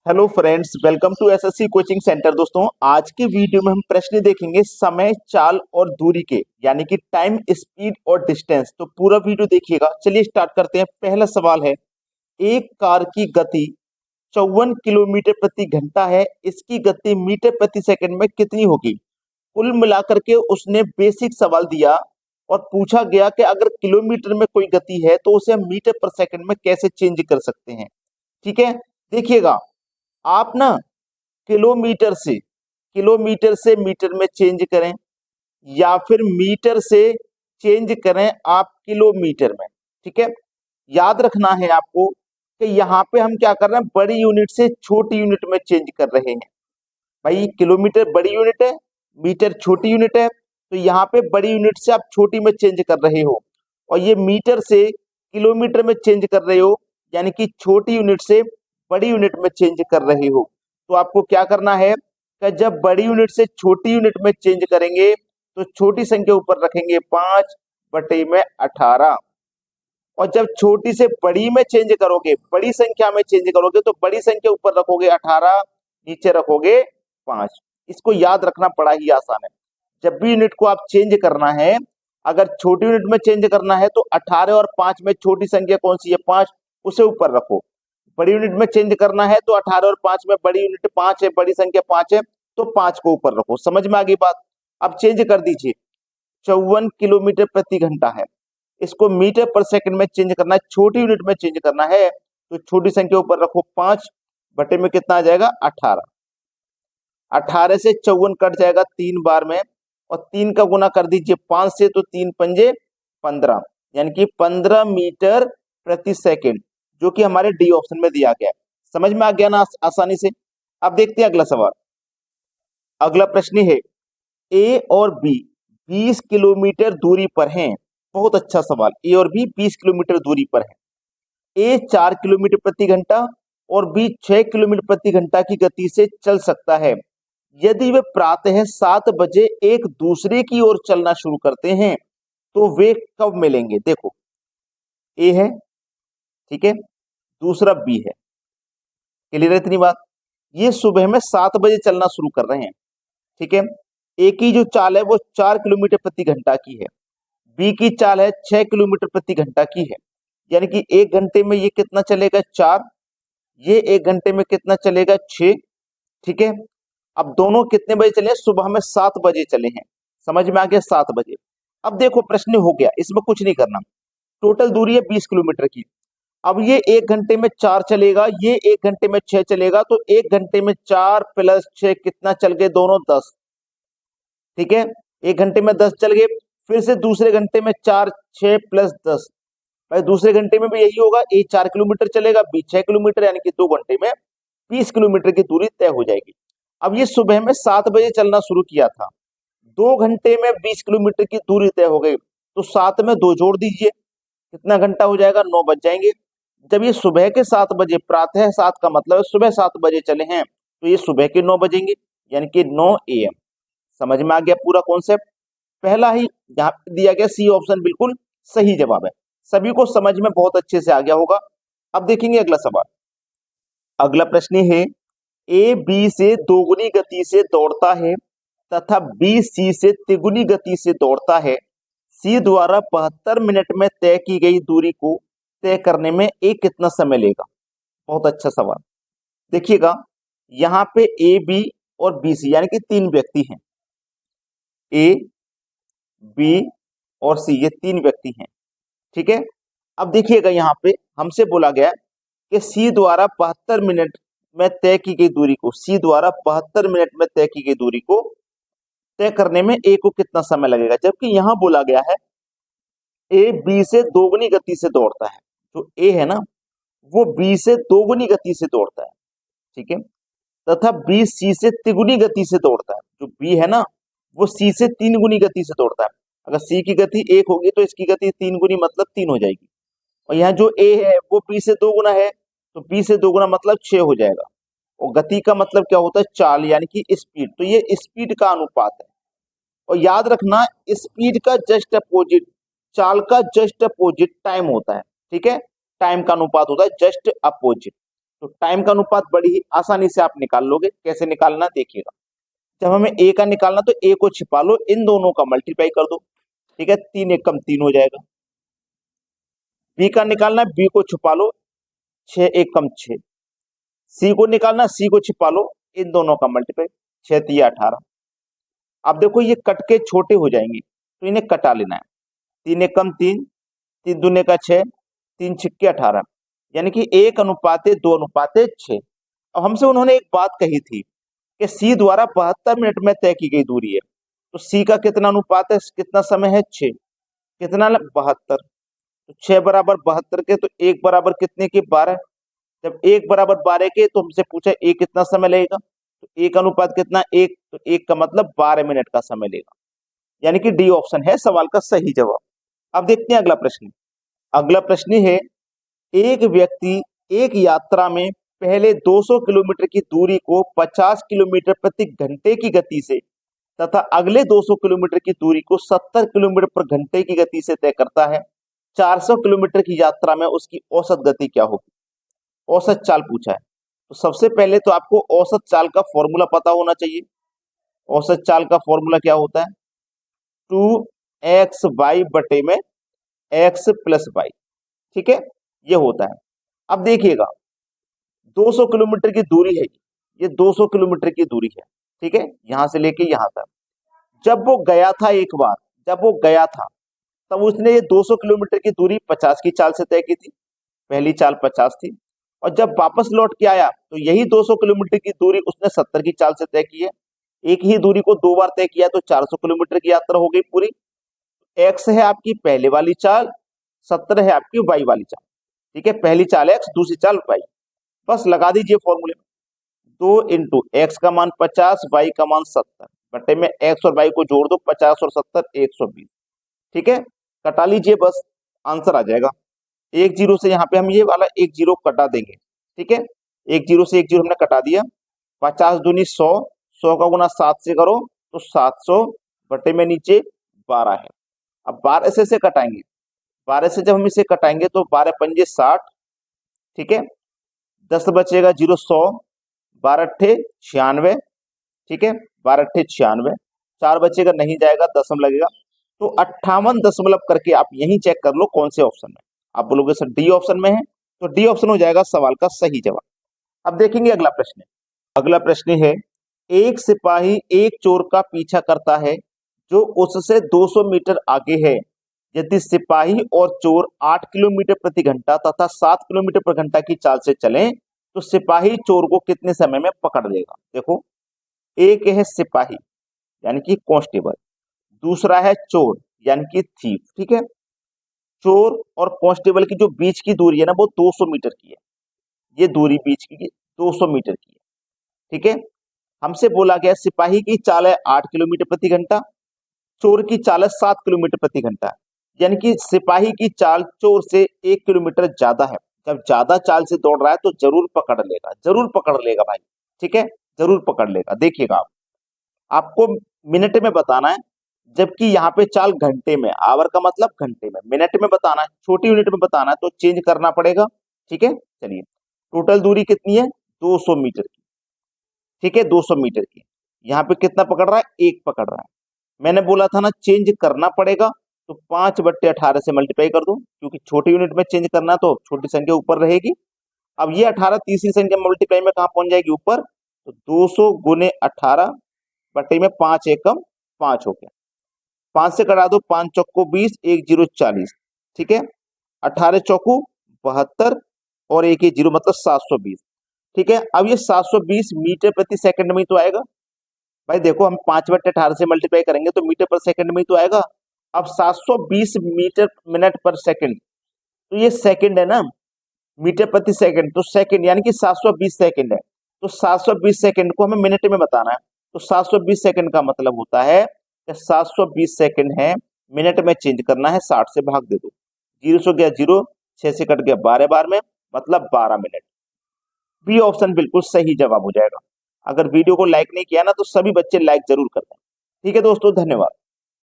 Hello friends, welcome to SSC coaching centre. दोस्तों, आज के वीडियो में हम प्रश्न देखेंगे समय, चाल और दूरी के, यानी कि टाइम, स्पीड और डिस्टेंस। तो पूरा वीडियो देखिएगा। चलिए स्टार्ट करते हैं। पहला सवाल है, एक कार की गति 54 किलोमीटर प्रति घंटा है। इसकी गति मीटर प्रति सेकंड में कितनी होगी? कुल मिलाकर के उसने बेसिक सवाल दिया और पूछा गया कि अगर किलोमीटर में कोई गति है तो उसे हम मीटर पर सेकंड में कैसे चेंज कर सकते हैं। ठीक है, देखिएगा। आप ना किलोमीटर से मीटर में चेंज करें या फिर मीटर से चेंज करें आप किलोमीटर में। ठीक है, याद रखना है आपको कि यहाँ पे हम क्या कर रहे हैं, बड़ी यूनिट से छोटी यूनिट में चेंज कर रहे हैं। भाई, किलोमीटर बड़ी यूनिट है, मीटर छोटी यूनिट है, तो यहाँ पे बड़ी यूनिट से आप छोटी में चेंज कर रहे हो और ये मीटर से किलोमीटर में चेंज कर रहे हो, यानी कि छोटी यूनिट से बड़ी यूनिट में चेंज कर रहे हो। तो आपको क्या करना है कि जब बड़ी यूनिट से छोटी यूनिट में चेंज करेंगे तो छोटी संख्या ऊपर रखेंगे 5/18, और जब छोटी से बड़ी में चेंज करोगे, बड़ी संख्या में चेंज करोगे, तो बड़ी संख्या ऊपर रखोगे 18, नीचे रखोगे 5। इसको याद रखना बड़ा ही आसान है। जब भी यूनिट को आप चेंज करना है, अगर छोटी यूनिट में चेंज करना है तो 18 और 5 में छोटी संख्या कौन सी है? 5, उसे ऊपर रखो। बड़ी यूनिट में चेंज करना है तो 18 और 5 में बड़ी यूनिट 5 है, बड़ी संख्या 5 है, तो 5 को ऊपर रखो। समझ में आ गई बात? अब चेंज कर दीजिए। 54 किलोमीटर प्रति घंटा है, इसको मीटर पर सेकंड में चेंज करना है, छोटी यूनिट में चेंज करना है, तो छोटी संख्या ऊपर रखो 5 बटे में कितना आ जाएगा? 18। 18 से 54 कट जाएगा 3 बार में, और 3 का गुना कर दीजिए 5 से, तो 3 पंजे 15, यानी कि 15 मीटर प्रति सेकंड, जो कि हमारे डी ऑप्शन में दिया गया है। समझ में आ गया ना आसानी से? अब देखते हैं अगला सवाल। अगला प्रश्न है, ए और बी 20 किलोमीटर दूरी पर हैं। बहुत अच्छा सवाल। ए और बी 20 किलोमीटर दूरी पर हैं। ए 4 किलोमीटर प्रति घंटा और बी 6 किलोमीटर प्रति घंटा की गति से चल सकता है। यदि वे प्रातः 7 बजे एक दूसरे की ओर चलना शुरू करते हैं तो वे कब मिलेंगे? देखो, ए है, ठीक है, दूसरा बी है। क्लियर है इतनी बात? ये सुबह में 7 बजे चलना शुरू कर रहे हैं। ठीक है, ए की जो चाल है वो 4 किलोमीटर प्रति घंटा की है, बी की चाल है 6 किलोमीटर प्रति घंटा की है, यानी कि 1 घंटे में ये कितना चलेगा? 4। ये 1 घंटे में कितना चलेगा? 6। ठीक है, अब दोनों कितने बजे चले? सुबह में 7 बजे चले हैं। समझ में आ गया? 7 बजे। अब देखो, प्रश्न हो गया, इसमें कुछ नहीं करना। टोटल दूरी है 20 किलोमीटर की। अब ये 1 घंटे में 4 चलेगा, ये 1 घंटे में 6 चलेगा, तो 1 घंटे में 4 प्लस 6 कितना चल गए? दोनों 10। ठीक है, 1 घंटे में 10 चल गए। फिर से दूसरे घंटे में 4, 6 प्लस 10, भाई दूसरे घंटे में भी यही होगा। ए 4 किलोमीटर चलेगा, बी 6 किलोमीटर, यानी कि 2 घंटे में 20 किलोमीटर की दूरी तय हो जाएगी। अब ये सुबह में 7 बजे चलना शुरू किया था, 2 घंटे में 20 किलोमीटर की दूरी तय हो गई, तो 7 में 2 जोड़ दीजिए, कितना घंटा हो जाएगा? 9 बज जाएंगे। जब ये सुबह के 7 बजे, प्रातः 7 का मतलब है सुबह 7 बजे चले हैं, तो ये सुबह के 9 बजेंगे, यानी कि 9 AM। समझ में आ गया पूरा कॉन्सेप्ट? पहला ही यहाँ पे दिया गया सी ऑप्शन बिल्कुल सही जवाब है। सभी को समझ में बहुत अच्छे से आ गया होगा। अब देखेंगे अगला सवाल। अगला प्रश्न है, ए बी से दोगुनी गति से दौड़ता है तथा बी सी से तिगुनी गति से दौड़ता है। सी द्वारा 72 मिनट में तय की गई दूरी को तय करने में ए कितना समय लेगा? बहुत अच्छा सवाल। देखिएगा, यहाँ पे ए बी और बी सी, यानी कि 3 व्यक्ति हैं। ए, बी और सी, ये 3 व्यक्ति हैं। ठीक है, अब देखिएगा, यहाँ पे हमसे बोला गया कि सी द्वारा 72 मिनट में तय की गई दूरी को, सी द्वारा 72 मिनट में तय की गई दूरी को तय करने में ए को कितना समय लगेगा? जबकि यहाँ बोला गया है ए बी से दोगुनी गति से दौड़ता है। जो ए है ना, वो बी से दोगुनी गति से दौड़ता है। ठीक है, तथा बी सी से तिगुनी गति से दौड़ता है। जो बी है ना, वो सी से 3 गुनी गति से दौड़ता है। अगर सी की गति 1 होगी तो इसकी गति 3 गुनी, मतलब 3 हो जाएगी। और यहाँ जो ए है वो बी से 2 गुना है, तो बी से 2 गुना मतलब 6 हो जाएगा। और गति का मतलब क्या होता है? चाल, यानी कि स्पीड। तो ये स्पीड का अनुपात है। और याद रखना, स्पीड का जस्ट अपोजिट, चाल का जस्ट अपोजिट टाइम होता है। ठीक है, टाइम का अनुपात होता है जस्ट अपोजिट। तो टाइम का अनुपात बड़ी ही आसानी से आप निकाल लोगे। कैसे निकालना देखिएगा। जब हमें ए का निकालना तो ए को छिपा लो, इन दोनों का मल्टीप्लाई कर दो, ठीक है, 3 एकम 3 हो जाएगा। बी का निकालना है, बी को छुपा लो, 6 एकम 6। सी को निकालना, सी को छिपा लो, इन दोनों का मल्टीप्लाई, 6 3 18। अब देखो ये कट के छोटे हो जाएंगे तो इन्हें कटा लेना है। 3 एकम 3, 3 दूने का 6, 3 छिक्के 18, यानी कि 1:2:6। अब हमसे उन्होंने एक बात कही थी कि सी द्वारा 72 मिनट में तय की गई दूरी है, तो सी का कितना अनुपात है, कितना समय है, 6, कितना 72, तो 6 बराबर 72 के, तो 1 बराबर कितने के, 12। जब 1 बराबर 12 के तो हमसे पूछा एक कितना समय लगेगा, तो 1 अनुपात कितना, 1, तो 1 का मतलब 12 मिनट का समय लेगा, यानी कि डी ऑप्शन है सवाल का सही जवाब। अब देखते हैं अगला प्रश्न। अगला प्रश्न है, एक व्यक्ति एक यात्रा में पहले 200 किलोमीटर की दूरी को 50 किलोमीटर प्रति घंटे की गति से तथा अगले 200 किलोमीटर की दूरी को 70 किलोमीटर पर घंटे की गति से तय करता है। 400 किलोमीटर की यात्रा में उसकी औसत गति क्या होगी। औसत चाल पूछा है, तो सबसे पहले तो आपको औसत चाल का फॉर्मूला पता होना चाहिए। औसत चाल का फॉर्मूला क्या होता है, 2xy बटे में x प्लस y, ठीक है, ये होता है। अब देखिएगा 200 किलोमीटर की दूरी है, ये 200 किलोमीटर की दूरी है, ठीक है, यहां से लेके यहां तक। जब वो गया था एक बार, जब वो गया था तब उसने ये 200 किलोमीटर की दूरी 50 की चाल से तय की थी, पहली चाल 50 थी। और जब वापस लौट के आया तो यही 200 किलोमीटर की दूरी उसने 70 की चाल से तय की है। एक ही दूरी को 2 बार तय किया तो 400 किलोमीटर की यात्रा हो गई पूरी। एक्स है आपकी पहले वाली चाल, 70 है आपकी वाई वाली चाल, ठीक है, पहली चाल एक्स, दूसरी चाल वाई। बस लगा दीजिए फॉर्मूले में, 2 इंटू एक्स का मान 50, वाई का मान 70, बटे में एक्स और वाई को जोड़ दो, 50 और 70 120, ठीक है, कटा लीजिए, बस आंसर आ जाएगा। एक जीरो से यहाँ पे हम ये वाला एक जीरो कटा देंगे, ठीक है, एक जीरो से एक जीरो हमने कटा दिया। 50 दूनी 100, 100 का गुना 7 से करो तो 700, बटे में नीचे 12 है। अब 12 से कटाएंगे, 12 से जब हम इसे कटाएंगे तो 12 पंजे 60, ठीक है, 10 बचेगा 0 100, 12 अट्ठे 96, ठीक है, 12 अट्ठे 96, 4 बचेगा नहीं जाएगा, दशम लगेगा, तो 58 दशमलव करके आप यही चेक कर लो कौन से ऑप्शन में। आप बोलोगे सर डी ऑप्शन में है, तो डी ऑप्शन हो जाएगा सवाल का सही जवाब। अब देखेंगे अगला प्रश्न। अगला प्रश्न है, एक सिपाही एक चोर का पीछा करता है जो उससे 200 मीटर आगे है। यदि सिपाही और चोर 8 किलोमीटर प्रति घंटा तथा 7 किलोमीटर प्रति घंटा की चाल से चलें तो सिपाही चोर को कितने समय में पकड़ लेगा। देखो, एक है सिपाही यानी कि कांस्टेबल, दूसरा है चोर यानी कि थीफ, ठीक है। चोर और कांस्टेबल की जो बीच की दूरी है ना वो 200 मीटर की है, ये दूरी बीच की 200 मीटर की है, ठीक है। हमसे बोला गया सिपाही की चाल है 8 किलोमीटर प्रति घंटा, चोर की चाल है 7 किलोमीटर प्रति घंटा, यानी कि सिपाही की चाल चोर से 1 किलोमीटर ज्यादा है। जब ज्यादा चाल से दौड़ रहा है तो जरूर पकड़ लेगा, जरूर पकड़ लेगा भाई, ठीक है, जरूर पकड़ लेगा। देखिएगा आप, आपको मिनट में बताना है, जबकि यहाँ पे चाल घंटे में, आवर का मतलब घंटे में, मिनट में बताना है, छोटी यूनिट में बताना है तो चेंज करना पड़ेगा, ठीक है। चलिए, टोटल दूरी कितनी है, 200 मीटर की, ठीक है, 200 मीटर की। यहाँ पे कितना पकड़ रहा है, 1 पकड़ रहा है। मैंने बोला था ना चेंज करना पड़ेगा, तो 5/18 से मल्टीप्लाई कर दो, क्योंकि छोटी यूनिट में चेंज करना तो छोटी संख्या ऊपर रहेगी। अब ये 18 तीसरी संख्या मल्टीप्लाई में कहाँ पहुंच जाएगी, ऊपर, तो 200 गुने 18 बटे में 5 एकम 5 हो गया, 5 से कटा दो, 5 चौको 20, 1 जीरो 40, ठीक है, 18 चौको 72 और 1 जीरो मतलब 720, ठीक है। अब ये 720 मीटर प्रति सेकंड में ही तो आएगा भाई। देखो, हम 5/18 से मल्टीप्लाई करेंगे तो मीटर पर सेकंड में ही तो आएगा। अब 720 मीटर मिनट पर सेकंड, तो ये सेकंड है ना, मीटर प्रति सेकंड, तो सेकंड यानी कि 720 सेकंड है, तो 720 सेकंड को हमें मिनट में बताना है, तो 720 सेकंड का मतलब होता है कि 720 सेकंड है, मिनट में चेंज करना है, 60 से भाग दे दो, 0 से गया 0, 6 से कट गया 12 बार में, मतलब 12 मिनट। बी ऑप्शन बिल्कुल सही जवाब हो जाएगा। अगर वीडियो को लाइक नहीं किया ना तो सभी बच्चे लाइक जरूर कर दें, ठीक है दोस्तों, धन्यवाद।